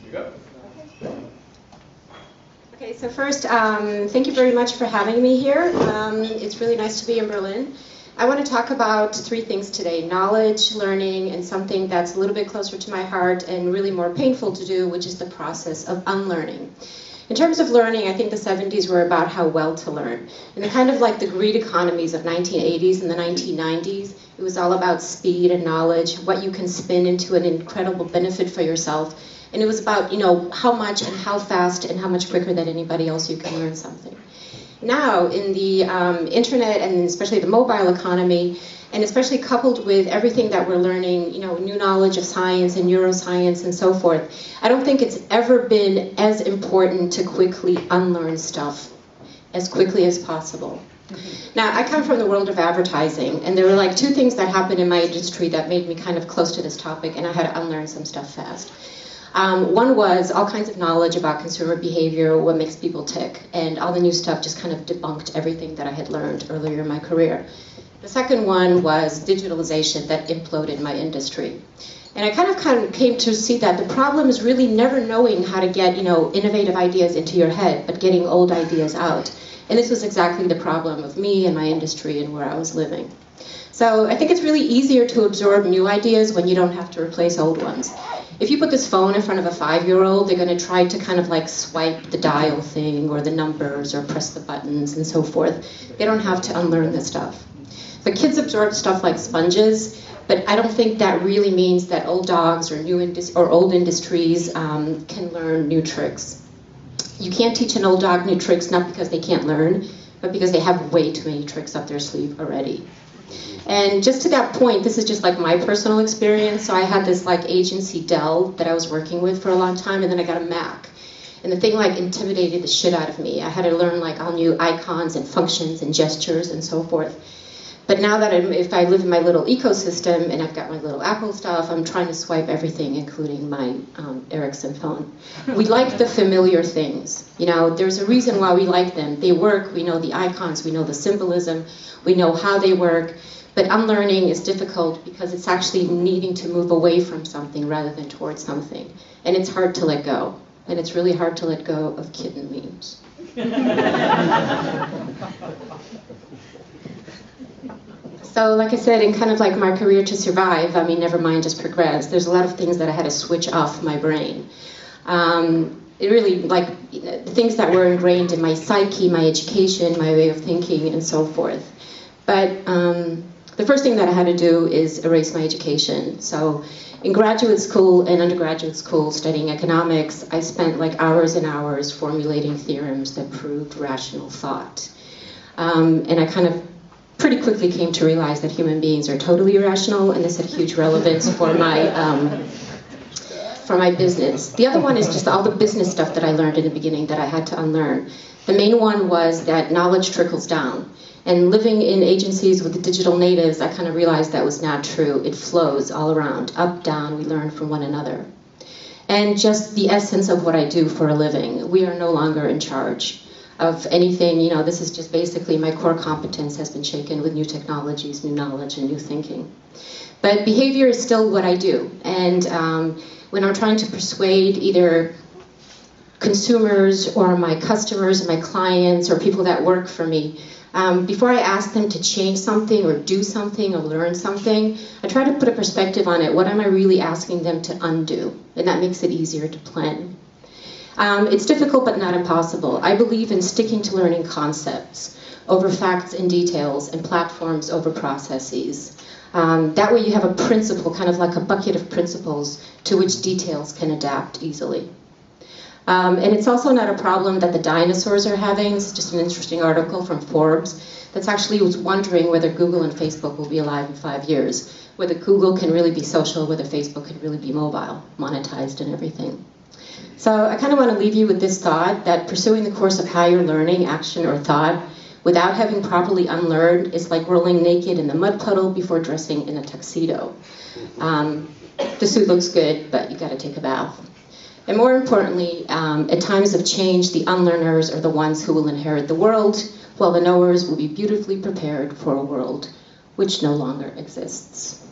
you go. Okay, so first, thank you very much for having me here. It's really nice to be in Berlin. I want to talk about three things today: knowledge, learning, and something that's a little bit closer to my heart and really more painful to do, which is the process of unlearning. In terms of learning, I think the 70s were about how well to learn. And the kind of like the greed economies of 1980s and the 1990s, it was all about speed and knowledge, what you can spin into an incredible benefit for yourself. And it was about, you know, how much and how fast and how much quicker than anybody else you can learn something. Now, in the internet and especially the mobile economy, and especially coupled with everything that we're learning, you know, new knowledge of science and neuroscience and so forth, I don't think it's ever been as important to quickly unlearn stuff as quickly as possible. Now, I come from the world of advertising, and there were like two things that happened in my industry that made me kind of close to this topic, and I had to unlearn some stuff fast. One was all kinds of knowledge about consumer behavior, what makes people tick, and all the new stuff just kind of debunked everything that I had learned earlier in my career. The second one was digitalization that imploded my industry. And I kind of came to see that the problem is really never knowing how to get, you know, innovative ideas into your head, but getting old ideas out. And this was exactly the problem of me and my industry and where I was living. So I think it's really easier to absorb new ideas when you don't have to replace old ones. If you put this phone in front of a 5-year-old, they're going to try to kind of like swipe the dial thing or the numbers or press the buttons and so forth. They don't have to unlearn this stuff. But kids absorb stuff like sponges, but I don't think that really means that old dogs or old industries can learn new tricks. You can't teach an old dog new tricks not because they can't learn, but because they have way too many tricks up their sleeve already. And just to that point, this is just like my personal experience. So I had this like agency Dell that I was working with for a long time, and then I got a Mac. And the thing like intimidated the shit out of me. I had to learn like all new icons and functions and gestures and so forth. But now that if I live in my little ecosystem and I've got my little Apple stuff, I'm trying to swipe everything, including my Ericsson phone. We like the familiar things. You know, there's a reason why we like them. They work, we know the icons, we know the symbolism, we know how they work. But unlearning is difficult because it's actually needing to move away from something rather than towards something. And it's hard to let go. And it's really hard to let go of kitten memes. So like I said, in kind of like my career to survive, I mean, never mind just progress, there's a lot of things that I had to switch off my brain. It really, like, things that were ingrained in my psyche, my education, my way of thinking, and so forth. But the first thing that I had to do is erase my education. So in graduate school and undergraduate school studying economics, I spent like hours and hours formulating theorems that proved rational thought. And I kind of pretty quickly came to realize that human beings are totally irrational, and this had huge relevance for my business. The other one is just all the business stuff that I learned in the beginning that I had to unlearn. The main one was that knowledge trickles down. And living in agencies with the digital natives, I kind of realized that was not true. It flows all around, up, down, we learn from one another. And just the essence of what I do for a living. We are no longer in charge of anything. You know, this is just basically my core competence has been shaken with new technologies, new knowledge, and new thinking. But behavior is still what I do. And when I'm trying to persuade either consumers or my customers and my clients or people that work for me, before I ask them to change something or do something or learn something, I try to put a perspective on it. What am I really asking them to undo? And that makes it easier to plan. It's difficult but not impossible. I believe in sticking to learning concepts over facts and details and platforms over processes. That way you have a principle, kind of like a bucket of principles to which details can adapt easily. And it's also not a problem that the dinosaurs are having. It's just an interesting article from Forbes that's actually was wondering whether Google and Facebook will be alive in 5 years, whether Google can really be social, whether Facebook can really be mobile, monetized and everything. So I kind of want to leave you with this thought that pursuing the course of higher learning, action, or thought without having properly unlearned is like rolling naked in the mud puddle before dressing in a tuxedo. The suit looks good, but you got to take a bath. And more importantly, at times of change, the unlearners are the ones who will inherit the world, while the knowers will be beautifully prepared for a world which no longer exists.